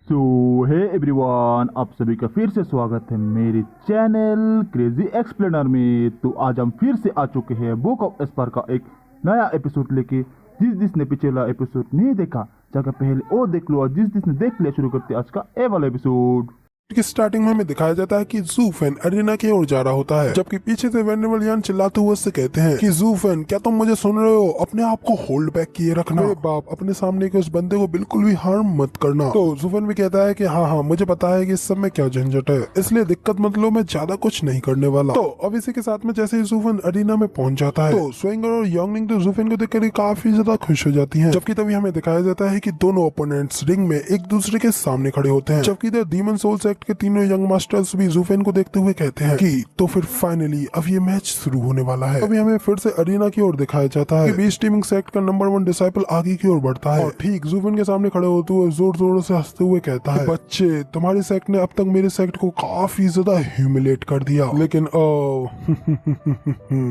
सो hey everyone, आप सभी का फिर से स्वागत है मेरे चैनल क्रेजी एक्सप्लेनर में। तो आज हम फिर से आ चुके हैं बुक ऑफ एस्पर का एक नया एपिसोड लेके। जिसने पिछला एपिसोड नहीं देखा जाकर पहले वो देख लो, और जिसने देख लिया शुरू करते आज का ए वाला एपिसोड। की स्टार्टिंग में हमें दिखाया जाता है कि जूफेन अरीना की ओर जा रहा होता है, जबकि पीछे से वेनेवलियान चिल्लाते हुए उससे कहते हैं कि जूफेन, क्या तुम मुझे सुन रहे हो? अपने आप को होल्ड बैक किए रखना। अरे बाप, अपने सामने के उस बंदे को बिल्कुल भी हार्म मत करना। तो जूफेन भी कहता है कि हाँ मुझे पता है कि इस सब में क्या झंझट है, इसलिए दिक्कत मत लो, मैं ज्यादा कुछ नहीं करने वाला। तो अब इसी के साथ में जैसे ही जूफेन अरीना में पहुंच जाता है तो स्वेंगर और योंगनिंग तो जूफेन को देखकर काफी ज्यादा खुश हो जाती है। जबकि तभी हमें दिखाया जाता है कि दोनों ओपोनेंट्स रिंग में एक दूसरे के सामने खड़े होते हैं, जबकि इधर डीमन सोल सेक्ट के तीनों यंग मास्टर्स भी जूफेन को देखते हुए कहते हैं कि तो फिर फाइनली अब ये मैच शुरू होने वाला है। अभी हमें फिर से अरीना की ओर दिखाया जाता है कि बीस्ट टीमिंग सेक्ट का नंबर 1 डिसाइपल आगे की ओर बढ़ता है और ठीक जूफेन के सामने खड़े होते हुए जोर जोर से हंसते हुए कहता है, बच्चे, तुम्हारी सेक्ट ने अब तक मेरे सेक्ट को काफी ज्यादा ह्यूमिलेट कर दिया, लेकिन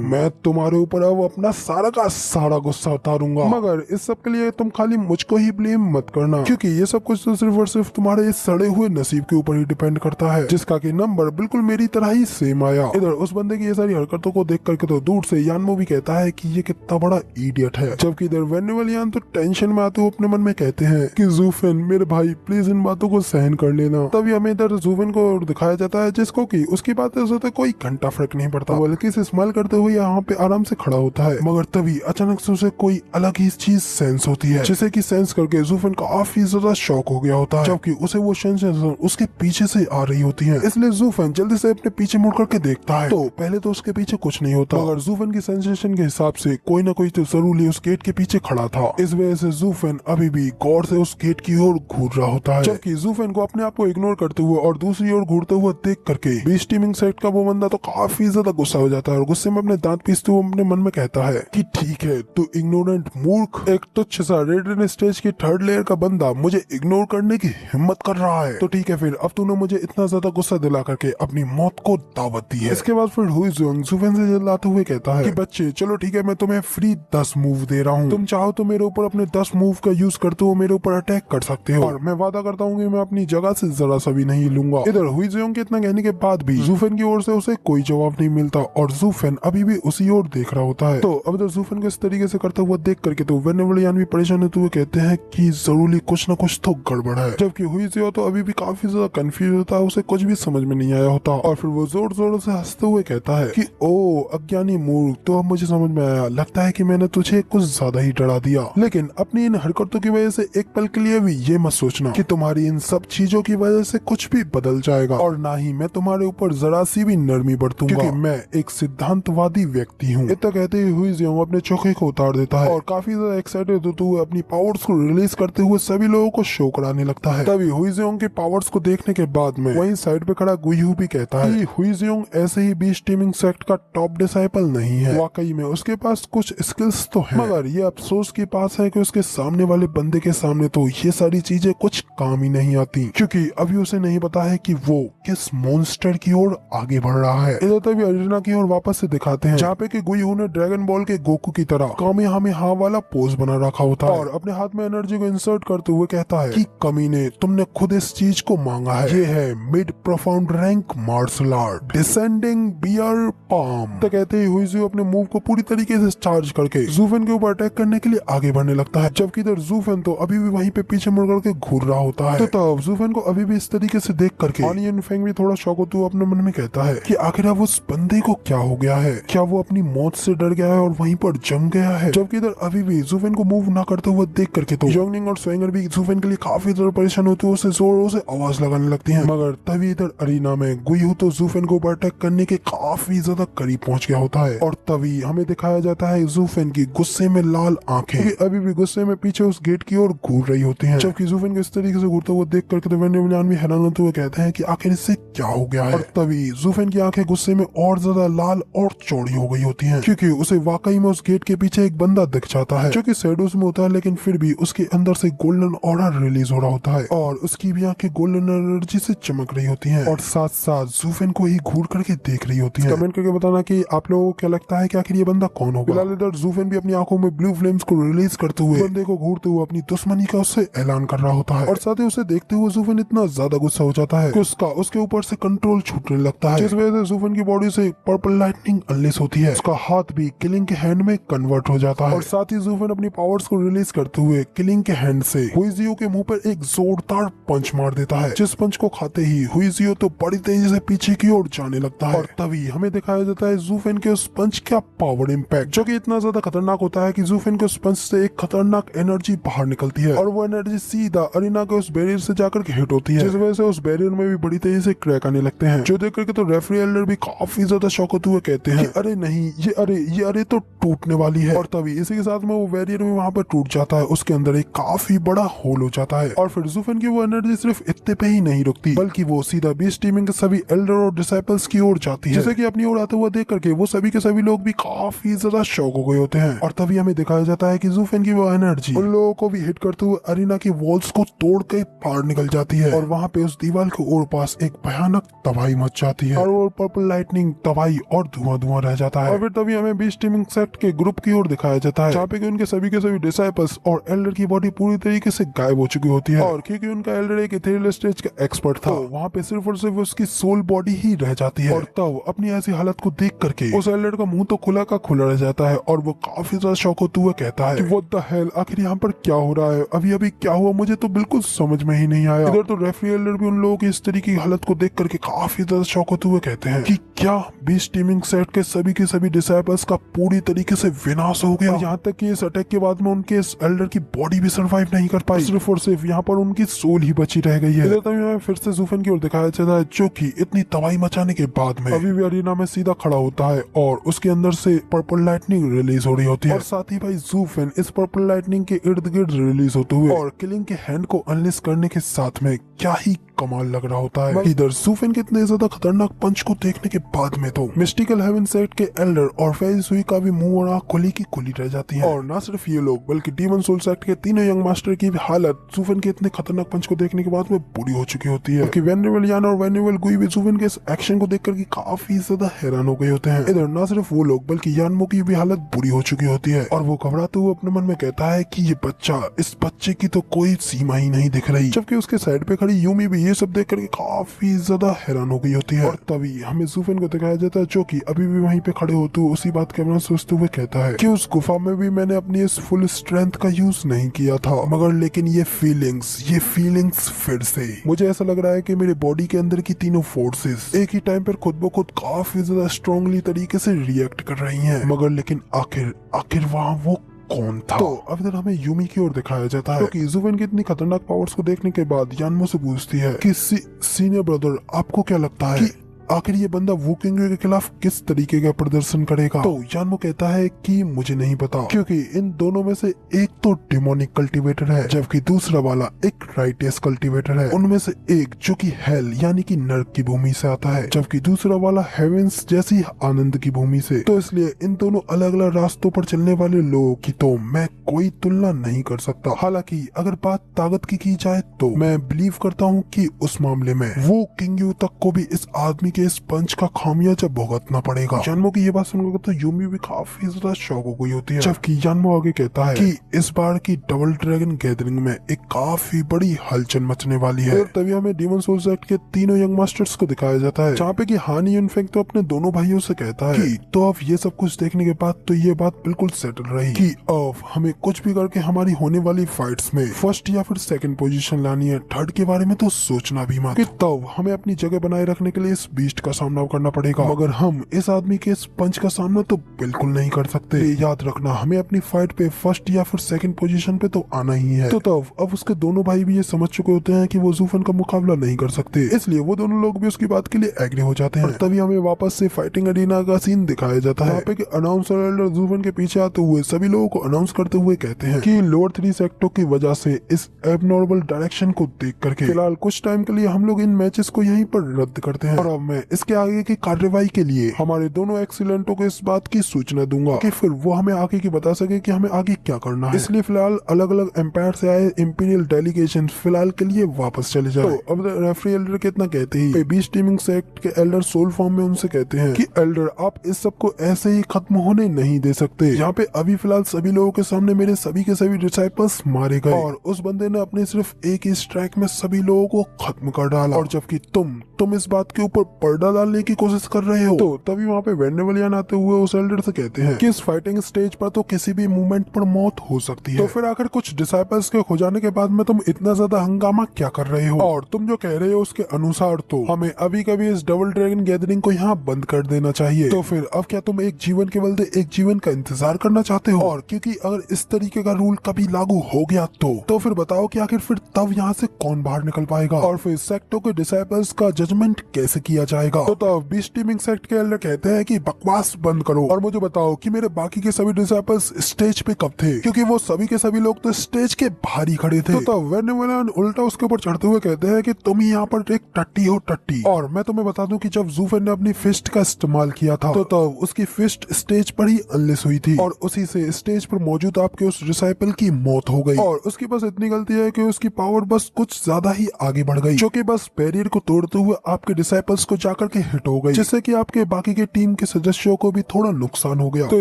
मैं तुम्हारे ऊपर अब अपना सारा का सारा गुस्सा उतारूंगा। मगर इस सब के लिए तुम खाली मुझको ही ब्लेम मत करना, क्योंकि ये सब कुछ तो सिर्फ और सिर्फ तुम्हारे इस सड़े हुए नसीब के ऊपर ही डिपेंड करता है, जिसका कि नंबर बिल्कुल मेरी तरह ही सेम आया। इधर उस बंदे की ये सारी हरकतों को देख करके तो दूर से यानमो भी कहता है कि ये कितना बड़ा इडियट है, जबकि इधर वेनेवलियान तो टेंशन में आते हुए अपने मन में कहते हैं कि जूफेन मेरे भाई, प्लीज इन बातों को सहन कर लेना। तभी हमें इधर जूफेन को दिखाया जाता है जिसको कि उसकी बातें से कोई घंटा फर्क नहीं पड़ता, बल्कि से स्माइल करते हुए यहाँ पे आराम से खड़ा होता है। मगर तभी अचानक से उसे कोई अलग ही चीज सेंस होती है, जिसे कि सेंस करके जूफेन काफी ज्यादा शॉक हो गया होता है, जबकि उसे वो सेंसेशन उसके पीछे से आ रही होती है। इसलिए जूफेन जल्दी से अपने पीछे मुड़ करके देखता है तो पहले तो उसके पीछे कुछ नहीं होता, मगर जूफेन की सेंसेशन के हिसाब से कोई ना कोई तो जरूरी उस गेट के पीछे खड़ा था। इस वजह से जूफेन अभी भी गौर से उस गेट की ओर घूर रहा होता है, जबकि जूफेन को अपने आप को इग्नोर करते हुए और दूसरी ओर घूरते हुए देख करके बीस्ट टीमिंग सेक्ट का वो बंदा तो काफी ज्यादा गुस्सा हो जाता है और गुस्से में अपने दांत पीसते हुए अपने मन में कहता है कि ठीक है, तू इग्नोरेंट मूर्ख, एक तुच्छ सा रेड स्टेज की 3rd लेयर का बंदा मुझे इग्नोर करने की हिम्मत कर रहा है, तो ठीक है, फिर अब तूने मुझे इतना ज्यादा गुस्सा दिला करके अपनी मौत को दावत दी है। इसके बाद फिर हुईज़ोंग जूफेन से चिल्लाते हुए कहता है कि बच्चे, चलो ठीक है, मैं तुम्हें फ्री 10 मूव दे रहा हूँ, तुम चाहो तो मेरे ऊपर अपने 10 मूव का यूज करते हुए मेरे ऊपर अटैक कर सकते हो, और मैं वादा करता हूँ कि मैं अपनी जगह से जरा सा भी नहीं लूंगा। इधर हुईज़ोंग के इतना कहने के बाद भी जूफेन की ओर से उसे कोई जवाब नहीं मिलता और जूफेन अभी भी उसी ओर देख रहा होता है। तो अब इधर जूफेन को इस तरीके से करता हुआ देख करके तो वेनेवलियान भी परेशान होते हुए कहते हैं कि जरूरी कुछ न कुछ तो गड़बड़ है, जबकि हुईज़ोंग तो अभी भी काफी ज्यादा कंफ्यूज होता है, उसे कुछ भी समझ में नहीं आया होता, और फिर वो जोर जोर से हंसते हुए कहता है कि ओ अज्ञानी मूर्ख, तो अब मुझे समझ में आया, लगता है कि मैंने तुझे कुछ ज्यादा ही डरा दिया, लेकिन अपनी इन हरकतों की वजह से एक पल के लिए भी ये मत सोचना कि तुम्हारी इन सब चीजों की वजह से कुछ भी बदल जाएगा, और ना ही मैं तुम्हारे ऊपर जरा सी भी नरमी बरतूंगा, क्योंकि मैं एक सिद्धांतवादी व्यक्ति हूँ। इतना कहते ही हुईज़ोंग अपने चोखे को उतार देता है और काफी ज्यादा एक्साइटेड होते हुए अपनी पावर्स को रिलीज करते हुए सभी लोगों को शो कराने लगता है। तभी हुईज़ोंग के पावर्स को देखने के बाद में वहीं साइड पे खड़ा गुयहू भी कहता है कि हुईज़ोंग ऐसे ही बीस्ट टीमिंग सेक्ट का टॉप डिसाइपल नहीं है, वाकई में उसके पास कुछ स्किल्स तो हैं, मगर ये अफसोस के पास है कि उसके सामने वाले बंदे के सामने तो ये सारी चीजें कुछ काम ही नहीं आती, क्योंकि अभी उसे नहीं पता है कि वो किस मॉन्स्टर की ओर आगे बढ़ रहा है। इधर तभी अरीना की ओर वापस से दिखाते हैं जहाँ पे कि गुयहू ने ड्रैगन बॉल के गोकू की तरह कामेहामेहा वाला पोज बना रखा होता है और अपने हाथ में एनर्जी को इंसर्ट करते हुए कहता है कि कमीने, तुमने खुद इस चीज को मांगा है, ये है mid profound rank martial art descending bear palm. तो कहते ही हुईज़ोंग अपने मूव को पूरी तरीके से चार्ज करके जूफेन के ऊपर अटैक करने के लिए आगे बढ़ने लगता है, जबकि इधर जूफेन तो अभी भी वहीं पे पीछे मुड़ करके घूर रहा होता है। तो तब जूफेन को अभी भी इस तरीके से देख करके ऑनियन फेंग भी थोड़ा शौक होते हुए अपने मन में कहता है कि आखिर अब उस बंदे को क्या हो गया है, क्या वो अपनी मौत से डर गया है और वहीं पर जम गया है, जबकि इधर अभी भी जूफेन को मूव ना करते हुए देख करके तो योंगनिंग और स्वेंगर भी जूफेन के लिए काफी ज्यादा परेशान होते हुए उसे जोरों से आवाज लगाने लगती है। मगर तभी इधर अरीना में गुयहू तो जूफेन को ऊपर अटैक करने के काफी ज्यादा करीब पहुंच गया होता है, और तभी हमें दिखाया जाता है जूफेन की गुस्से में लाल आंखें अभी भी गुस्से में पीछे उस गेट की ओर घूर रही होती हैं, जबकि जूफेन को इस तरीके से घूरते हुए देख करके तो वेनेवलियान भी हैरान होते हुए कहते हैं कि आखिर इससे क्या हो गया है, और तभी जूफेन की आंखें गुस्से में और ज्यादा लाल और चौड़ी हो गई होती हैं, क्योंकि उसे वाकई में उस गेट के पीछे एक बंदा दिख जाता है जो कि शैडोज में होता है, लेकिन फिर भी उसके अंदर से गोल्डन ऑरा रिलीज हो रहा होता है और उसकी भी आंखें गोल्डन एनर्जी एनर्जी से चमक रही होती हैं और साथ साथ जूफेन को ही घूर करके देख रही होती हैं। कमेंट करके बताना कि आप लोगों को क्या लगता है कि आखिर ये बंदा कौन होगा। फिलहाल इधर जूफेन भी अपनी आंखों में ब्लू फ्लेम्स को रिलीज करते हुए बंदे को घूरते हुए अपनी दुश्मनी का उससे ऐलान कर रहा होता है और साथ ही उसे देखते हुए जूफेन इतना ज्यादा गुस्सा हो जाता है कि उसके ऊपर से कंट्रोल छूटने लगता है, जिस वजह से जूफेन की बॉडी से पर्पल लाइटनिंग अनलेस होती है। उसका हाथ भी किलिंग के हैंड में कन्वर्ट हो जाता है और साथ ही जूफेन अपनी पावर्स को रिलीज करते हुए किलिंग के हैंड से हुईजियो के मुंह पर एक जोरदार पंच मार देता है, जिस पंच को खाते ही हुईजियो तो बड़ी तेजी से पीछे की ओर जाने लगता है और तभी हमें दिखाया जाता है जूफेन के उस पंच का पावर इम्पैक्ट, जो कि इतना ज्यादा खतरनाक होता है कि जूफेन के उस पंच से एक खतरनाक एनर्जी बाहर निकलती है और वो एनर्जी सीधा अरीना के उस बैरियर से जाकर के हिट होती है, जिस वजह से उस बैरियर में भी बड़ी तेजी से क्रैक आने लगते हैं, जो देख करके तो रेफरी एल्डर भी काफी ज्यादा शॉक होते हुए कहते हैं कि अरे नहीं, ये अरे तो टूटने वाली है। और तभी इसी के साथ में वो बैरियर भी वहाँ पर टूट जाता है, उसके अंदर एक काफी बड़ा होल हो जाता है और फिर जूफेन की वो एनर्जी सिर्फ इतने पे ही नहीं रुकती, बल्कि वो सीधा बीस्ट टीमिंग के सभी एल्डर और डिसाइपल्स की ओर जाती है, जैसे कि अपनी ओर आते हुए देख करके वो सभी के सभी लोग भी काफी ज्यादा शॉक हो गए होते हैं। और तभी हमें दिखाया जाता है कि जूफेन की वो एनर्जी उन लोगों को भी हिट करते हुए अरीना की वॉल्स को तोड़ के बाहर निकल जाती है और वहाँ पे उस दीवार के और पास एक भयानक तबाही मच जाती है और वो पर्पल लाइटनिंग तबाही और धुआं रह जाता है। और फिर तभी हमें बीस्ट टीमिंग सेक्ट के ग्रुप की ओर दिखाया जाता है, जहाँ पे उनके सभी के सभी डिसाइपल्स और एल्डर की बॉडी पूरी तरीके से गायब हो चुकी होती है और क्योंकि उनका एल्डर एक इथेरियल स्टेज का एक्सपर्ट था, वहाँ पे सिर्फ और सिर्फ उसकी सोल बॉडी ही रह जाती है। और तब अपनी ऐसी हालत को देख करके उस एल्डर का मुंह तो खुला का खुला रह जाता है और वो काफी ज्यादा शॉक होते हुए कहता है कि व्हाट द हेल, आखिर यहाँ पर क्या हो रहा है, अभी क्या हुआ, मुझे तो बिल्कुल समझ में ही नहीं आया। इधर तो रेफरी एल्डर भी उन लोगों की इस तरीके की हालत को देख करके काफी ज्यादा शॉक होते हुए कहते हैं कि क्या बीस्ट टीमिंग सेट के सभी डिसाइपल्स का पूरी तरीके से विनाश हो गया। यहाँ तक कि इस अटैक के बाद में उनके इस एल्डर की बॉडी भी सरवाइव नहीं कर पाई, सिर्फ और सिर्फ यहाँ पर उनकी सोल ही बची रह गई है। इधर तभी हमें फिर से जूफेन की ओर दिखाया जाता है, जो कि इतनी तबाही मचाने के बाद में अभी भी अरीना में सीधा खड़ा होता है और उसके अंदर से पर्पल लाइटनिंग रिलीज हो रही होती है और साथ ही भाई जूफेन इस पर्पल लाइटनिंग के इर्द गिर्द रिलीज होते हुए और किलिंग के हैंड को अनलेस करने के साथ में क्या ही कमाल लग रहा होता है। इधर जूफेन के इतने ज्यादा खतरनाक पंच को देखने के बाद में तो मिस्टिकल हेवन सेट के एल्डर और फेज सुई का भी मुंह और आंख खुली की खुली रह जाती है। और ना सिर्फ ये लोग बल्कि डीमन सोल सेट के तीनों यंग मास्टर की भी हालत जूफेन के इतने खतरनाक पंच को देखने के बाद में बुरी हो चुकी होती है, क्योंकि वेनरेबल यान और वेनरेबल गुई भी जूफेन के इस एक्शन को देख करके काफी ज्यादा हैरान हो गए होते हैं। इधर ना सिर्फ वो लोग बल्कि यानमो की भी हालत बुरी हो चुकी होती है और वो घबराते हुए अपने मन में कहता है कि ये बच्चा, इस बच्चे की तो कोई सीमा ही नहीं दिख रही, जबकि उसके साइड पे खड़ी यूमी भी ये सब देख करके काफी ज्यादा हैरान हो गई होती है। और तभी हमें जूफेन को दिखाया जाता है, जो कि अभी भी वहीं पे खड़े होते हुए उसी बात के बारे में सोचते हुए कहता है कि उस गुफा में भी मैंने अपनी इस फुल स्ट्रेंथ का यूज नहीं किया था, मगर लेकिन ये फीलिंग्स फिर से मुझे ऐसा लग रहा है कि मेरे बॉडी के अंदर की तीनों फोर्सेस एक ही टाइम पर खुद ब खुद काफी ज्यादा स्ट्रांगली तरीके से रिएक्ट कर रही हैं, मगर लेकिन आखिर वहाँ वो कौन था। तो अब इधर हमें यूमी की ओर दिखाया जाता है, क्योंकि जूफेन की इतनी खतरनाक पावर्स को देखने के बाद यानमो से पूछती है कि सीनियर ब्रदर, आपको क्या लगता है कि आखिर ये बंदा वू किंग के खिलाफ किस तरीके का प्रदर्शन करेगा। तो यानमो कहता है कि मुझे नहीं पता, क्योंकि इन दोनों में से एक तो डिमोनिक कल्टीवेटर है, जबकि दूसरा वाला एक राइटियस कल्टीवेटर है। उनमें से एक जो कि हेल यानी कि नर्क की भूमि से आता है, जबकि दूसरा वाला हेवेंस जैसी आनंद की भूमि से। तो इसलिए इन दोनों अलग अलग रास्तों पर चलने वाले लोगों की तो मैं कोई तुलना नहीं कर सकता। हालांकि अगर बात ताकत की जाए तो मैं बिलीव करता हूँ कि उस मामले में वो किंग तक को भी इस आदमी के इस पंच का खामियाजा भुगतना पड़ेगा। यानमो की ये बात सुनकर तो यूमी भी काफी ज्यादा शॉक हो गई होती है, जबकि यानमो आगे कहता है कि इस बार की डबल ड्रैगन गैदरिंग में एक काफी बड़ी हलचल मचने वाली है। और तभी हमें डीमन सोल सेट के तीनों यंग मास्टर्स को दिखाया जाता है, जहाँ पे कि हानी इनफेक्ट तो अपने दोनों भाइयों से कहता है कि तो अब ये सब कुछ देखने के बाद तो ये बात बिल्कुल सेटल रही कि अब हमें कुछ भी करके हमारी होने वाली फाइट्स में फर्स्ट या फिर सेकंड पोजीशन लानी है, थर्ड के बारे में तो सोचना भी मत। तब हमें अपनी जगह बनाए रखने के लिए इस बीस्ट का सामना करना पड़ेगा, मगर हम इस आदमी के इस पंच का सामना तो बिल्कुल नहीं कर सकते। याद रखना, हमें अपनी फाइट पे फर्स्ट या फिर सेकंड पोजीशन पे तो आना ही है। तो तब अब उसके दोनों भाई भी ये समझ चुके होते हैं कि वो जूफेन का मुकाबला नहीं कर सकते, इसलिए वो दोनों लोग भी उसकी बात के लिए एग्री हो जाते हैं। और तभी हमें वापस से फाइटिंग अरीना का सीन दिखाया जाता है, यहाँ पे अनाउंसर एल्डर जूफेन के पीछे आते हुए सभी लोगों को अनाउंस करते हुए कहते हैं कि लोअर 3 सेक्टरों की वजह से इस एबनॉर्मल डायरेक्शन को देख करके फिलहाल कुछ टाइम के लिए हम लोग इन मैचेस को यहीं पर रद्द करते हैं और अब मैं इसके आगे की कार्रवाई के लिए हमारे दोनों एक्सीलेंटों को इस बात की सूचना दूंगा कि फिर वो हमें आगे की बता सके कि हमें आगे क्या करना है। इसलिए फिलहाल अलग अलग एम्पायर से आए इंपीरियल डेलीगेशन फिलहाल के लिए वापस चले जाए। तो अब रेफरी एल्डर कितना कहते ही बीस्ट टीमिंग सेक्ट के एल्डर सोल फॉर्म में उनसे कहते हैं कि एल्डर आप इस सब को ऐसे ही खत्म होने नहीं दे सकते। यहाँ पे अभी फिलहाल सभी लोगों के सामने मेरे सभी के सभी डिसाइपल्स मारे गए और उस बंदे ने अपने सिर्फ एक ही स्ट्राइक में सभी लोगों को खत्म कर डाला, और जबकि तुम इस बात के ऊपर पर्दा डालने की कोशिश कर रहे हो। तो तभी वहाँ पे वेंडेवलियन आते हुए उस एल्डर से कहते हैं कि इस फाइटिंग स्टेज पर तो किसी भी मूवमेंट पर मौत हो सकती है, तो फिर आखिर कुछ डिसाइपल्स के खो जाने के बाद में तुम इतना ज्यादा हंगामा क्या कर रहे हो? और तुम जो कह रहे हो उसके अनुसार तो हमें अभी कभी इस डबल ड्रैगन गैदरिंग को यहाँ बंद कर देना चाहिए। तो फिर अब क्या तुम एक जीवन के बदले एक जीवन का इंतजार करना चाहते हो? और क्योंकि अगर इस तरीके का रूल कभी लागू हो गया तो फिर बताओ कि आखिर फिर तब यहाँ से कौन बाहर निकल पाएगा, और फिर सेक्टों के डिसाइपल्स का जजमेंट कैसे किया जाएगा? तो तब बीस्ट टीमिंग सेक्ट के एल्डर कहते हैं कि बकवास बंद करो और मुझे बताओ कि मेरे बाकी के सभी डिसाइपल्स स्टेज पे कब थे, क्योंकि वो सभी के सभी लोग तो स्टेज के बाहर ही खड़े थे। तो तब वेनेवलियन उल्टा उसके ऊपर चढ़ते हुए कहते हैं कि तुम ही यहाँ पर एक टट्टी हो टट्टी, और मैं तुम्हें बता दूं कि जब ज़ूफेन ने अपनी फिस्ट का इस्तेमाल किया था तो तब उसकी फिस्ट स्टेज पर ही अनलेस हुई थी, और उसी से स्टेज पर मौजूद आपके उस डिसाइपल की मौत हो गई, और उसकी बस इतनी गलती है कि उसकी पावर बस कुछ ज्यादा ही आगे बढ़ गई, जो कि बस बैरियर को तोड़ते हुए आपके डिसाइपल्स को जाकर के हिट हो गई, जिससे कि आपके बाकी के टीम के सदस्यों को भी थोड़ा नुकसान हो गया। तो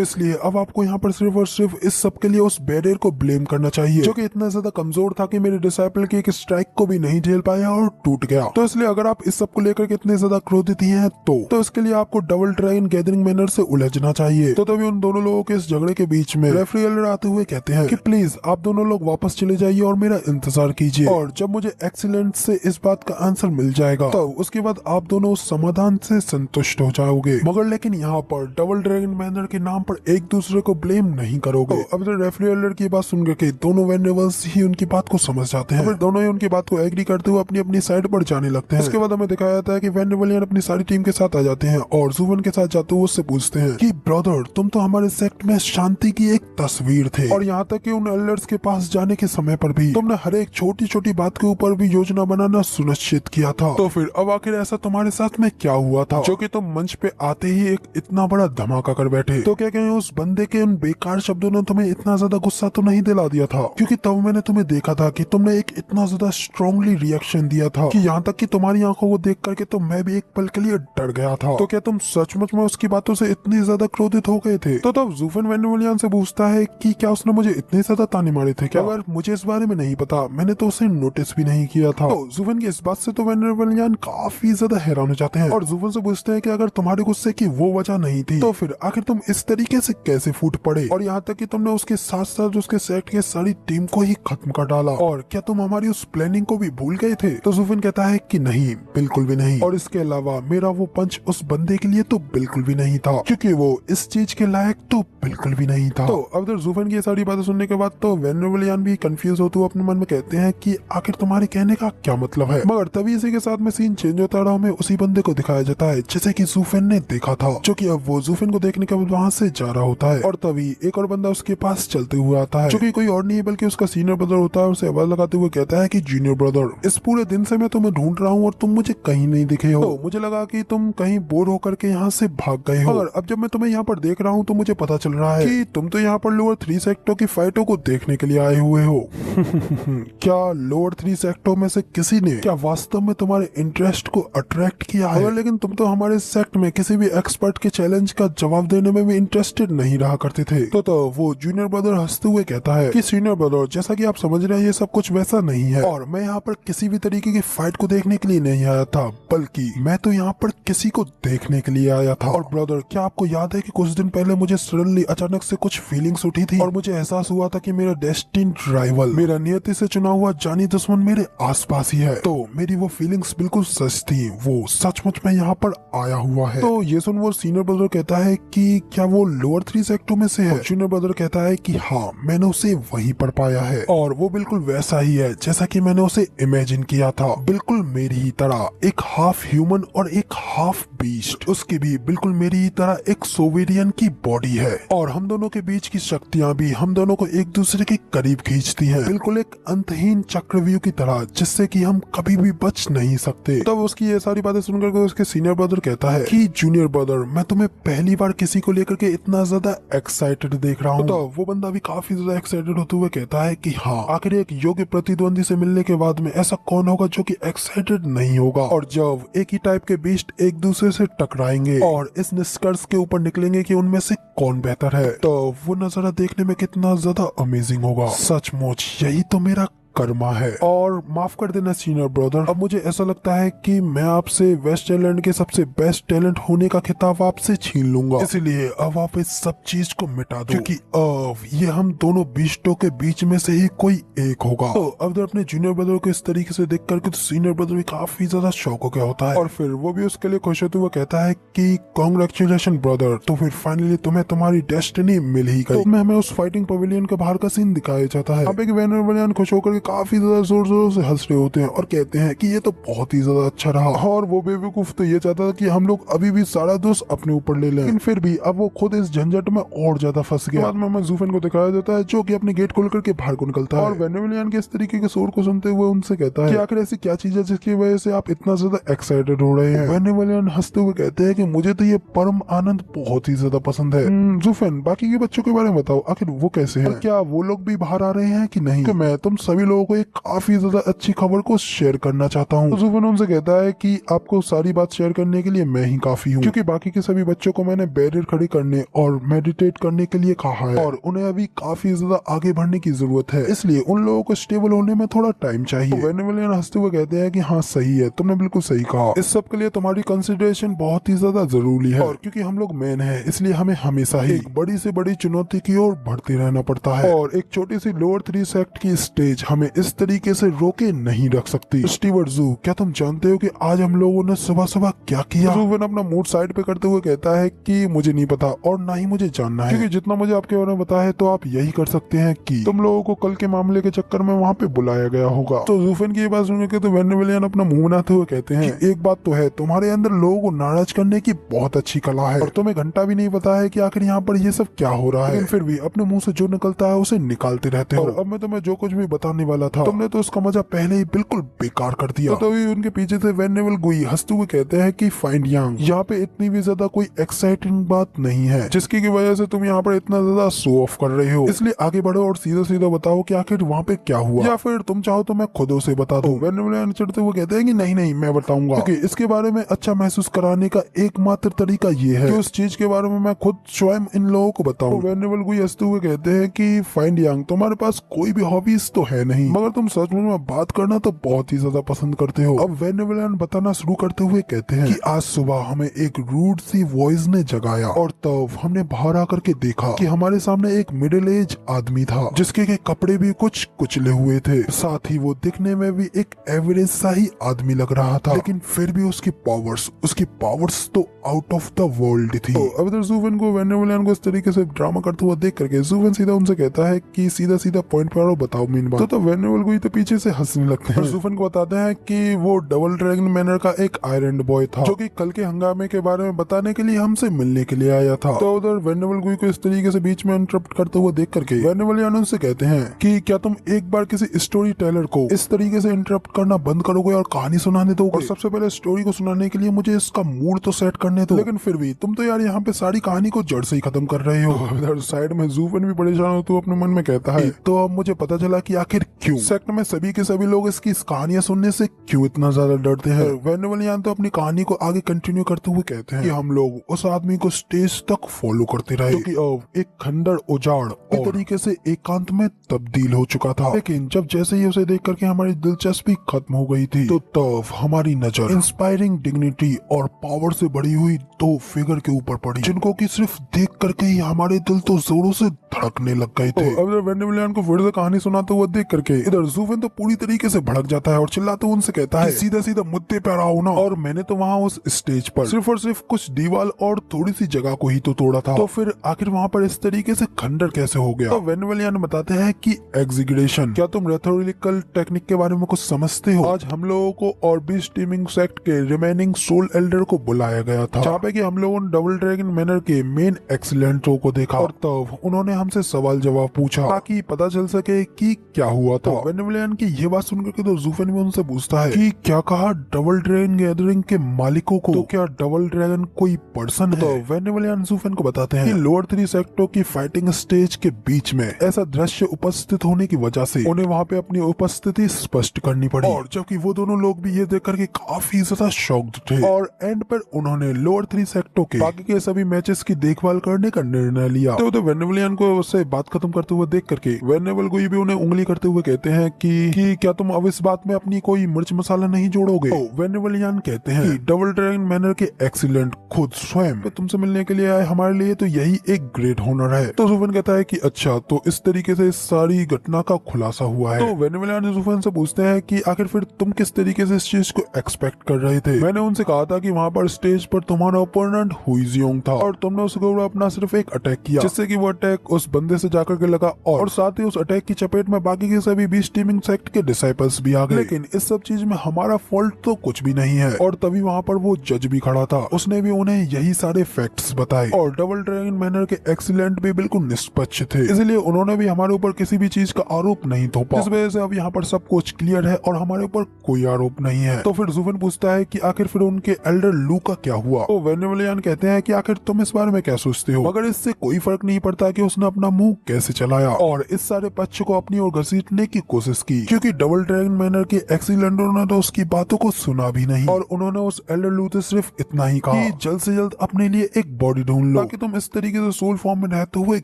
इसलिए अब आपको यहाँ पर सिर्फ और सिर्फ इस सब के लिए उस बैरियर को ब्लेम करना चाहिए, जो कि इतना ज्यादा कमजोर था कि मेरे डिसाइपल की एक स्ट्राइक को भी नहीं झेल पाया और टूट गया। तो इसलिए अगर आप इस सब को लेकर के इतने ज्यादा क्रोधित हैं तो इसके लिए आपको डबल ड्रैगन गैदरिंग मैनर से उलझना चाहिए। तो तभी उन दोनों लोगों के इस झगड़े के बीच में रेफरी एल्डर आते हुए कहते हैं कि प्लीज आप दोनों लोग वापस चले जाइए और मेरा इंतजार कीजिए, और जब मुझे एक्सीलेंट से इस बात का आंसर मिल जाएगा तो उसके बाद आप दोनों उस समाधान से संतुष्ट हो जाओगे। मगर लेकिन यहाँ पर डबल ड्रैगन मैनर के नाम पर एक दूसरे को ब्लेम नहीं करोगे। तो अब रेफरी एल्डर की बात सुन के दोनों वेंडेबल्स ही उनकी बात को समझ जाते हैं, फिर दोनों ही उनकी बात को एग्री करते हुए अपनी अपनी साइड पर जाने लगते हैं। उसके बाद हमें दिखाया जाता है कि वेंडेवलियन अपनी सारी टीम के साथ आ जाते हैं और ज़ूफेन के साथ जाते हुए उससे पूछते हैं कि ब्रदर तुम तो हमारे सेक्ट में शांति की एक तस्वीर थे, और यहाँ तक कि उन एल्डर्स के पास जाने के समय पर भी तुमने हर एक छोटी छोटी बात के ऊपर भी योजना बनाना सुनिश्चित किया था। तो फिर अब आखिर ऐसा तुम्हारे साथ में क्या हुआ था जो कि तुम मंच पे आते ही एक इतना बड़ा धमाका कर बैठे? तो क्या कहें उस बंदे के उन बेकार शब्दों ने तुम्हें इतना ज्यादा गुस्सा तो नहीं दिला दिया था? क्योंकि तब मैंने तुम्हें देखा था कि तुमने एक इतना ज्यादा स्ट्रांगली रिएक्शन दिया था कि यहाँ तक कि तुम्हारी आंखों को देख करके तो मैं भी एक पल के लिए डर गया था। तो क्या तुम सचमुच में उसकी बातों से इतने ज्यादा क्रोधित हो गए थे? तो तब ज़ूफेन वेंडेवलियन से पूछता है कि क्या उसने मुझे इतने ज्यादा ताने मारे थे क्या? अगर मुझे इस बारे में नहीं पता, मैंने तो उसे नोटिस भी नहीं किया था। तो ज़ूफेन की इस बात से तो वेंडेवलियन काफी ज्यादा हैरान हो जाते हैं और ज़ूफेन से पूछते हैं कि अगर तुम्हारे गुस्से की वो वजह नहीं थी तो फिर आखिर तुम इस तरीके से कैसे फूट पड़े, और यहाँ तक कि तुमने उसके साथ साथ उसके सेट के सारी टीम को ही खत्म कर डाला, और क्या तुम हमारी उस प्लानिंग को भी भूल गए थे? तो ज़ूफेन कहता है कि नहीं, बिल्कुल भी नहीं, और इसके अलावा मेरा वो पंच उस बंदे के लिए तो बिल्कुल भी नहीं था, क्योंकि वो इस चीज के लायक तो बिल्कुल भी नहीं था। तो अब जब ज़ूफेन की सारी बातें सुनने के बाद तो वेंडेवलियन भी कंफ्यूज होते हुए अपने मन में कहते हैं कि आखिर तुम्हारे कहने का क्या मतलब है? मगर तभी इसी के साथ में सीन चेंज होता रहा, हमें उसी बंदे को दिखाया जाता है जैसे कि ज़ूफेन ने देखा था, जो कि अब वो ज़ूफेन को देखने के बाद वहाँ से जा रहा होता है, और तभी एक और बंदा उसके पास चलते हुए आता है, जो कि कोई और नहीं बल्कि उसका सीनियर ब्रदर होता है। उसे आवाज लगाते हुए कहता है कि जूनियर ब्रदर, इस पूरे दिन से मैं तुम्हें ढूंढ रहा हूँ और तुम मुझे कहीं नहीं दिखे हो, तो मुझे लगा कि तुम कहीं बोर होकर के यहाँ से भाग गए हो, और अब जब मैं तुम्हें यहाँ पर देख रहा हूँ तो मुझे पता चल रहा है कि तुम तो यहाँ पर लोअर 3 सेक्टों की फाइटों को देखने के लिए आए हुए हो। क्या लोअर 3 सेक्टों में से किसी ने क्या वास्तव में तुम्हारे इंटरेस्ट को अट्रैक्ट किया है? लेकिन तुम तो हमारे सेक्ट में किसी भी एक्सपर्ट के चैलेंज का जवाब देने में भी इंटरेस्टेड नहीं रहा करते थे। तो वो जूनियर ब्रदर हंसते हुए कहता है कि सीनियर ब्रदर, जैसा कि आप समझ रहे हैं ये सब कुछ वैसा नहीं है, और मैं यहाँ पर किसी भी तरीके की फाइट को देखने के लिए नहीं आया था, बल्कि मैं तो यहाँ पर किसी को देखने के लिए आया था। और ब्रदर, क्या आपको याद है कि कुछ दिन पहले मुझे सडनली अचानक से कुछ फीलिंग्स उठी थी और मुझे एहसास हुआ था कि मेरा डेस्टिन्ड राइवल, मेरा नियति से चुना हुआ जानी दुश्मन मेरे आसपास ही है। तो मेरी वो फीलिंग्स बिल्कुल सच थी, वो सचमुच में यहाँ पर आया हुआ है। तो ये सुन वो सीनियर ब्रदर कहता है कि क्या वो लोअर 3 सेक्टों में से है? जूनियर ब्रदर कहता है कि हाँ, मैंने उसे वहीं पर पाया है, और वो बिल्कुल वैसा ही है जैसा कि मैंने उसे इमेजिन किया था, बिल्कुल मेरी ही तरह, एक हाफ ह्यूमन और एक हाफ बीस्ट। उसकी भी बिल्कुल मेरी ही तरह एक सोवेरियन की बॉडी है, और हम दोनों के बीच की शक्तियां भी हम दोनों को एक दूसरे के करीब खींचती हैं, बिल्कुल एक अंतहीन चक्रव्यूह की तरह, जिससे कि हम कभी भी बच नहीं सकते। तब उसकी ये सारी बातें सुन करके उसके सीनियर ब्रदर कहता है कि जूनियर ब्रदर, मैं तुम्हें पहली बार किसी को लेकर के इतना ज्यादा एक्साइटेड देख रहा हूँ। तो वो बंदा भी काफी ज्यादा एक्साइटेड होते हुए कहता है कि हाँ, आखिर एक योग्य प्रतिद्वंदी से मिलने के बाद में ऐसा कौन होगा जो कि एक्साइटेड नहीं होगा। और जब एक ही टाइप के बीस्ट एक दूसरे से टकराएंगे और इस निष्कर्ष के ऊपर निकलेंगे कि उनमें से कौन बेहतर है, तो वो नजारा देखने में कितना ज्यादा अमेजिंग होगा। सचमुच यही तो मेरा कर्मा है। और माफ कर देना सीनियर ब्रदर, अब मुझे ऐसा लगता है कि मैं आपसे वेस्ट आइलैंड के सबसे बेस्ट टैलेंट होने का खिताब आपसे छीन लूंगा, इसलिए अब आप इस सब चीज को मिटा दो, क्योंकि अब ये हम दोनों बीस्टों के बीच में से ही कोई एक होगा। तो अब अपने जूनियर ब्रदर को इस तरीके से देख करके तो सीनियर ब्रदर भी काफी ज्यादा शौक हो गया होता है, और फिर वो भी उसके लिए खुश होते हुए कहता है कि कांग्रेचुलेशन ब्रदर, तो फिर फाइनली तुम्हें तुम्हारी डेस्टिनी मिल ही गई। तो हमें उस फाइटिंग पवेलियन के बाहर का सीन दिखाया जाता है। अब एक वेनर खुश होकर काफी ज्यादा जोर जोर से हंस रहे होते हैं और कहते हैं कि ये तो बहुत ही ज्यादा अच्छा रहा, और वो बेवकूफ तो ये चाहता था कि हम लोग अभी भी सारा दोस्त अपने ऊपर ले लें, लेकिन फिर भी अब वो खुद इस झंझट में और ज्यादा फंस गया। बाद में हमें जूफेन को दिखाया जाता है जो कि अपने गेट खोल करके बाहर को निकलता है और वेनेवलियन के इस तरीके के शोर को सुनते हुए उनसे कहता है कि आखिर ऐसी क्या चीज है जिसकी वजह से आप इतना ज्यादा एक्साइटेड हो रहे हैं। वेनेवलियन हंसते हुए कहते हैं कि मुझे तो ये परम आनंद बहुत ही ज्यादा पसंद है। जूफेन, बाकी के बच्चों के बारे में बताओ, आखिर वो कैसे हैं? क्या वो लोग भी बाहर आ रहे हैं कि नहीं? तो मैं तुम सभी लोगों को एक काफी ज्यादा अच्छी खबर को शेयर करना चाहता हूँ। जूफेन उनसे कहता है कि आपको सारी बात शेयर करने के लिए मैं ही काफी हूँ, क्योंकि बाकी के सभी बच्चों को मैंने बैरियर खड़ी करने और मेडिटेट करने के लिए कहा है और उन्हें अभी काफी ज्यादा आगे बढ़ने की जरूरत है, इसलिए उन लोगों को स्टेबल होने में थोड़ा टाइम चाहिए। वेनेवलियन हंसते हुए कहते हैं कि हाँ सही है, तुमने बिल्कुल सही कहा, इस सब के लिए तुम्हारी कंसिडरेशन बहुत ही ज्यादा जरूरी है, और क्योंकि हम लोग मैन है इसलिए हमें हमेशा ही एक बड़ी से बड़ी चुनौती की ओर बढ़ते रहना पड़ता है, और एक छोटी सी लोअर 3 सेक्ट की स्टेज हमें इस तरीके से रोके नहीं रख सकती। स्टीवर्ट जू, क्या तुम जानते हो कि आज हम लोगों ने सुबह सुबह क्या किया? जूफेन अपना मूड साइड पे करते हुए कहता है कि मुझे नहीं पता और ना ही मुझे जानना है, क्योंकि जितना मुझे आपके बारे में पता है तो आप यही कर सकते हैं कि तुम लोगों को कल के मामले के चक्कर में वहाँ पे बुलाया गया होगा। तो जूफेन की ये बात सुन के तो वेनेवलियन अपना मुंह बनाते हुए कहते हैं कि एक बात तो है, तुम्हारे अंदर लोगों को नाराज करने की बहुत अच्छी कला है, और तुम्हें घंटा भी नहीं पता है कि आखिर यहाँ पर ये सब क्या हो रहा है, लेकिन फिर भी अपने मुंह से जो निकलता है उसे निकालते रहते हो। अब मैं तुम्हें जो कुछ भी बताने वाला था तुमने तो उसका मजा पहले ही बिल्कुल बेकार कर दिया। तो तभी उनके पीछे से वेनेवल गुई हंसते हुए कहते हैं कि फाइंड यांग, यहाँ पे इतनी भी ज्यादा कोई एक्साइटिंग बात नहीं है जिसकी की वजह से तुम यहाँ पर इतना ज्यादा शो ऑफ कर रहे हो, इसलिए आगे बढ़ो और सीधा सीधा बताओ कि आखिर वहाँ पे क्या हुआ, या फिर तुम चाहो तो मैं खुद उसे बता दूं। वेनेवल चढ़ते हुए कहते हैं कि नहीं नहीं मैं बताऊंगा, क्योंकि इसके बारे में अच्छा महसूस कराने का एकमात्र तरीका ये है कि उस चीज के बारे में मैं खुद स्वयं इन लोगों को बताऊं। वेनेवल गुई हंसते हुए कहते हैं कि फाइंड यांग, तुम्हारे पास कोई भी हॉबीज तो है नहीं, मगर तुम सच में बात करना तो बहुत ही ज्यादा पसंद करते हो। अब वेनेवलियन बताना शुरू करते हुए कहते हैं कि आज सुबह हमें एक रूड सी वॉइस ने जगाया, और तब हमने बाहर आकर के देखा कि हमारे सामने एक मिडिल एज आदमी था जिसके के कपड़े भी कुछ कुचले हुए थे, साथ ही वो दिखने में भी एक एवरेज सा ही आदमी लग रहा था, लेकिन फिर भी उसकी पावर्स तो आउट ऑफ द वर्ल्ड थी। तो अब इधर जूफेन को वेनेवलियन को इस तरीके से ड्रामा करते हुए देख करके जूफेन सीधा उनसे कहता है कि सीधा सीधा पॉइंट पे आओ, बताओ मेन बात। तो वेनेवल को तो पीछे से हंसने लगते हैं। जूफेन को बताते हैं कि वो डबल ड्रैगन मैनर का एक आयरन बॉय था जो कि कल के हंगामे के बारे में बताने के लिए हमसे मिलने के लिए आया था। तो उधर वेनेवल गुई को इस तरीके से बीच में इंटरप्ट करते हुए देख करके वेनेवलियन उनसे कहते हैं कि क्या तुम एक बार किसी स्टोरी टेलर को इस तरीके से इंटरप्ट करना बंद करोगे और कहानी सुनाने दोगे? और सबसे पहले स्टोरी को सुनाने के लिए मुझे इसका मूड तो सेट करने दो, लेकिन फिर भी तुम तो यार यहाँ पे सारी कहानी को जड़ से ही खत्म कर रहे हो। उधर साइड में जूफेन भी परेशान होते हुए अपने मन में कहता है तो अब मुझे पता चला कि आखिर क्यों सेक्ट में सभी के सभी लोग इसकी कहानियां सुनने से क्यों इतना ज्यादा डरते हैं। वेनेवलियन तो अपनी कहानी को आगे कंटिन्यू करते हुए कहते हैं कि हम लोग उस आदमी को स्टेज तक फॉलो करते रहे, क्योंकि अब एक खंडर उजाड़ एक तरीके से एकांत में तब्दील हो चुका था, लेकिन जब जैसे ही उसे देख करके हमारी दिलचस्पी खत्म हो गई थी, तो तब हमारी नजर इंस्पायरिंग डिग्निटी और पावर से बढ़ी हुई 2 फिगर के ऊपर पड़ी, जिनको कि सिर्फ देख करके ही हमारे दिल तो जोरों से धड़कने लग गए थे। अब वेनेवलियन को फिर से कहानी सुनाते हुए देख करके इधर जूफेन तो पूरी तरीके से भड़क जाता है और चिल्लाते हुए उनसे कहता है सीधा सीधा मुद्दे पर आओ ना। और मैंने तो वहाँ उस स्टेज पर सिर्फ और सिर्फ कुछ दीवार और थोड़ी सी जगह को ही तो तोड़ा था, तो फिर आखिर वहाँ पर इस तरीके से खंडर कैसे हो गया? तो वेनेवलियन बताते हैं कि एग्जीक्यूशन, क्या तुम रेथोरिकल टेक्निक के बारे में कुछ समझते हो? आज हम लोगों को और भी स्टीमिंग सेक्ट के रिमेनिंग सोल एल्डर को बुलाया गया था, जहाँ पे कि हम लोगों ने डबल ड्रैगन मैनर के मेन एक्सीलेंटों को देखा, और तब उन्होंने हमसे सवाल जवाब पूछा ताकि पता चल सके कि क्या हुआ हुआ था। वेनेवलियन की ये बात सुनकर के तो ज़ूफेन भी उनसे पूछता है कि क्या कहा डबल ड्रैगन गैदरिंग के मालिकों को, तो क्या डबल ड्रैगन कोई पर्सन है? तो वेनेवलियन ज़ूफेन को बताते हैं कि लोअर 3 सेक्टरों की फाइटिंग स्टेज के बीच में ऐसा दृश्य उपस्थित होने की वजह से उन्हें वहाँ पे अपनी उपस्थिति स्पष्ट करनी पड़ी, और जबकि वो दोनों लोग भी ये देख करके काफी ज्यादा शॉक्ड थे, और एंड पर उन्होंने लोअर 3 सेक्टरों के बाकी के सभी मैचेस की देखभाल करने का निर्णय लिया। तो वेनेवलियन को उससे बात खत्म करते हुए देख करके वेनेवल को भी उन्हें उंगली करते हुए कहते हैं कि क्या तुम अब इस बात में अपनी कोई मिर्च मसाला नहीं जोड़ोगे? तो वेनेवलियन कहते हैं कि डबल ड्रैगन मैनर के एक्सीलेंट खुद स्वयं तुमसे मिलने के लिए आए हमारे लिए तो यही एक ग्रेट होनर है। तो ज़ूफेन कहता है कि अच्छा, तो इस तरीके से सारी घटना का खुलासा हुआ है। तो वेनेवलियन ज़ूफेन से पूछते हैं कि आखिर फिर तुम किस तरीके से इस चीज को एक्सपेक्ट कर रहे थे? मैंने उनसे कहा था कि वहाँ पर स्टेज पर तुम्हारा ओपोनेंट हुईजियोंग था और तुमने उसके ऊपर अपना सिर्फ एक अटैक किया, जिससे कि वो अटैक उस बंदे से जाकर के लगा, और साथ ही उस अटैक की चपेट में बाकी के सभी बीस्ट टीमिंग सेक्ट के डिसाइपल्स भी आ गए। लेकिन इस सब चीज में हमारा फॉल्ट तो कुछ भी नहीं है। और तभी वहाँ पर वो जज भी खड़ा था, उसने भी उन्हें यही सारे फैक्ट्स बताए, और डबल ड्रैगन मैनर के एक्सीलेंट भी बिल्कुल निष्पक्ष थे, इसलिए उन्होंने भी हमारे ऊपर किसी भी चीज का आरोप नहीं थोपा। इस वजह से अब यहाँ पर सब कुछ क्लियर है और हमारे ऊपर कोई आरोप नहीं है। तो फिर ज़ूफेन पूछता है कि आखिर फिर उनके एल्डर लू का क्या हुआ? तो वेनेवलियन कहते हैं कि आखिर तुम इस बारे में क्या सोचते हो? मगर इससे कोई फर्क नहीं पड़ता कि उसने अपना मुंह कैसे चलाया और इस सारे पक्ष को अपनी ओर घसीटने की कोशिश की, क्योंकि डबल ड्रैगन मैनर के एक्सीलेंटरों ने तो उसकी बातों को सुना भी नहीं, और उन्होंने उस एल्डर लू से सिर्फ इतना ही कहा कि जल्द से जल्द अपने लिए एक बॉडी ढूंढ लो ताकि तुम इस तरीके से सोल फॉर्म में रहते हुए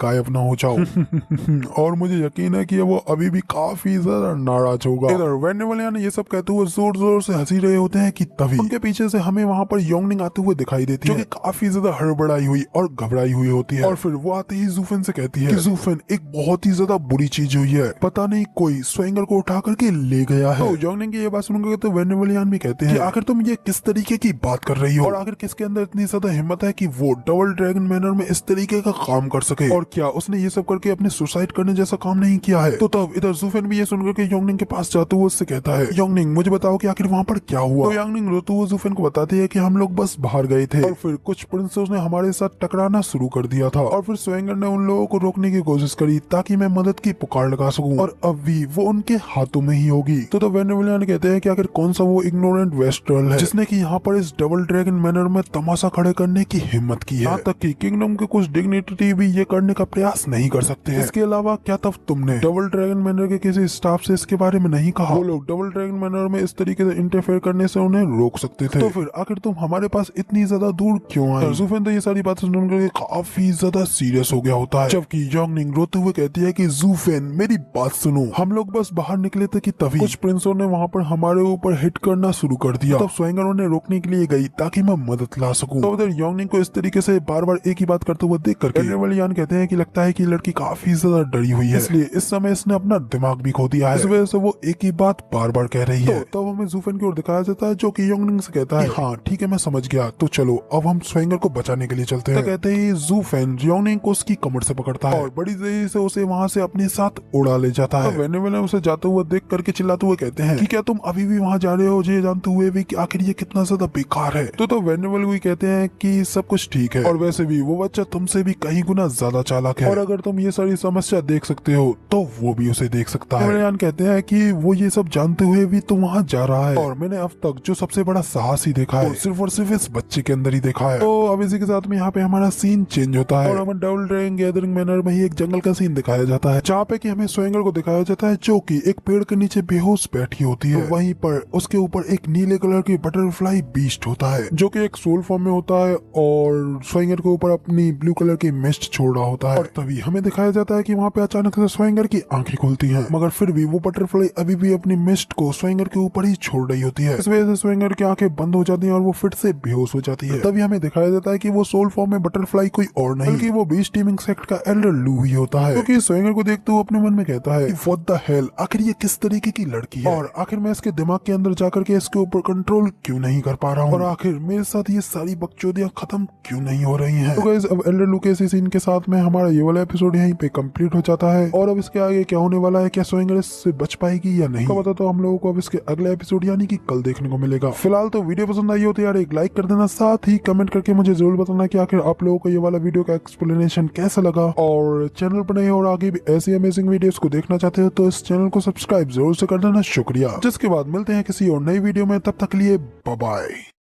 गायब न हो जाओ। और मुझे यकीन है कि वो अभी भी काफी ज्यादा नाराज होगा। इधर वेनेवलियन ये सब कहते हुए जोर जोर से हंसी रहे होते हैं कि तभी उनके पीछे से हमें वहाँ पर योंगनिंग आते हुए दिखाई देती है, जो कि काफी ज्यादा हड़बड़ाई हुई और घबराई हुई होती है। और फिर वो आते ही ज़ूफेन से कहती है कि ज़ूफेन, एक बहुत ही ज्यादा बुरी चीज हुई है, पता नहीं कोई स्वेंगर को उठा करके ले गया है। तो योंगनिंग की ये बात सुनकर तो वेनेवलियन भी कहते हैं कि आखिर तुम ये किस तरीके की बात कर रही हो, और आखिर किसके अंदर इतनी ज्यादा हिम्मत है कि वो डबल ड्रैगन मैनर में इस तरीके का काम कर सके, और क्या उसने ये सब करके अपने सुसाइड करने जैसा काम नहीं किया है? तो तब इधर ज़ूफेन भी ये सुनकर के योंगनिंग के पास जाते हुए उससे कहता है, योंगनिंग मुझे बताओ कि आखिर वहाँ पर क्या हुआ? तो योंगनिंग रोते हुए ज़ूफेन को बताती है कि हम लोग बस बाहर गए थे और फिर कुछ प्रिंसेस ने हमारे साथ टकराना शुरू कर दिया था, और फिर स्वेंगर ने उन लोगों को रोकने की कोशिश करी ताकि मैं मदद की पुकार लगा सकूं, और अब भी वो उनके हाथों में ही होगी। तो वेनेवलियन कहते हैं कि आखिर कौन सा वो इग्नोरेंट वेस्ट्रल है जिसने कि यहाँ पर इस डबल ड्रैगन मैनर में तमाशा खड़े करने की हिम्मत की है, यहाँ तक कि किंगडम के कुछ डिग्निटी भी ये करने का प्रयास नहीं कर सकते हैं। इसके अलावा क्या तब तुमने डबल ड्रैगन मैनर के किसी स्टाफ से इसके बारे में नहीं कहा? वो लोग डबल ड्रैगन मैनर में इस तरीके से इंटरफेयर करने से उन्हें रोक सकते थे, तो फिर आखिर तुम हमारे पास इतनी ज्यादा दूर क्यों आए? ज़ूफेन तो ये सारी बातें सुनकर काफी ज्यादा सीरियस हो गया होता है, जबकि योंगनिंग रोते हुए कहती है कि ज़ूफेन मेरी बात सुनो, हम लोग बस बाहर निकले थे कि तभी कुछ प्रिंसों ने वहाँ पर हमारे ऊपर हिट करना शुरू कर दिया, तब स्वेंगर उन्हें रोकने के लिए गई ताकि मैं मदद ला सकूं। तो उधर योंगनिंग को इस तरीके से बार बार एक ही बात करते हुए देख करके वेनेवलियन कहते हैं कि लगता है कि लड़की काफी ज्यादा डरी हुई है, इसलिए इस समय इसने अपना दिमाग भी खो दिया है, इस वजह से वो एक ही बात बार बार कह रही है। तो हमें ज़ूफेन की ओर दिखाया जाता है जो कि योंगनिंग से कहता है हाँ ठीक है मैं समझ गया, तो चलो अब हम स्वेंगर को बचाने के लिए चलते हैं। तो कहते ही ज़ूफेन योंगनिंग को उसकी कमर से पकड़ता है और बड़ी तेजी से उसे वहाँ से अपने साथ उड़ा ले जाता है। वेनेवलियन उसे जाते हुए देख करके चिल्लाते हुए कहते हैं कि क्या तुम अभी भी वहाँ जा रहे हो ये जानते हुए भी कि आखिर ये कितना ज्यादा बेकार है? तो वेनेवल भी कहते हैं कि सब कुछ ठीक है, और वैसे भी वो बच्चा तुमसे भी कहीं गुना ज्यादा चालाक है, और अगर तुम ये सारी समस्या देख सकते हो तो वो भी उसे देख सकता है। वेनेवलियन कहते हैं कि वो ये सब जानते हुए भी तो वहाँ जा रहा है, और मैंने अब तक जो सबसे बड़ा साहस ही देखा है सिर्फ और सिर्फ इस बच्चे के अंदर ही देखा है। तो अब इसी के साथ में यहाँ पे हमारा सीन चेंज होता है और हमें डबल ड्रैगन गैदरिंग मैनर में ही एक जंगल का सीन दिखाया जाता है, जहाँ पे कि हमें स्वेंगर को दिखाया जाता है जो कि एक पेड़ के नीचे बेहोश बैठी होती है। वहीं पर उसके ऊपर एक नीले कलर की बटरफ्लाई बीस्ट होता है जो कि एक सोल फॉर्म में होता है, और स्वेंगर के ऊपर अपनी ब्लू कलर की मिस्ट छोड़ रहा होता है। और तभी हमें दिखाया जाता है कि वहाँ पे अचानक से स्वेंगर की आंखें खुलती हैं, मगर फिर भी वो बटरफ्लाई अभी भी अपनी मिस्ट को स्वेंगर के ऊपर ही छोड़ रही होती है। इस वजह से स्वेंगर की आंखें बंद हो जाती हैं और वो फिर से बेहोश हो जाती है। तभी हमें दिखाया जाता है कि वो सोल फॉर्म में बटरफ्लाई कोई और नहीं बल्कि वो बीस्ट टीमिंग सेक्ट का एल्डर लू ही होता है, क्योंकि स्वेंगर को देखते हुए अपने मन में कहता है व्हाट द हेल, आखिर ये किस तरीके की लड़की है, और आखिर मैं इसके दिमाग के अंदर जाकर के इसके ऊपर कंट्रोल क्यों नहीं कर पा रहा हूँ, और आखिर मेरे साथ ये सारी बकचोदियां खत्म क्यों नहीं हो रही हैं। तो गाइस अब एल्डर लू के इसी सीन के साथ में हमारा ये वाला एपिसोड यहीं पे कंप्लीट हो जाता है, और अब इसके आगे क्या होने वाला है, क्या स्वेंगर इससे बच पाएगी या नहीं, तो बता तो हम लोगों को अब इसके अगले एपिसोड यानी कि कल देखने को मिलेगा। फिलहाल तो वीडियो पसंद आई हो तो यार एक लाइक कर देना, साथ ही कमेंट करके मुझे जरूर बताना कि आखिर आप लोगों को ये वाला वीडियो का एक्सप्लेनेशन कैसा लगा, और चैनल पर नए और आगे भी ऐसी अमेजिंग वीडियोस को देखना चाहते हो हो तो इस चैनल को सब्सक्राइब जरूर से कर देना, शुक्रिया। जिसके बाद मिलते हैं किसी और नई वीडियो में, तब तक के लिए बाय बाय।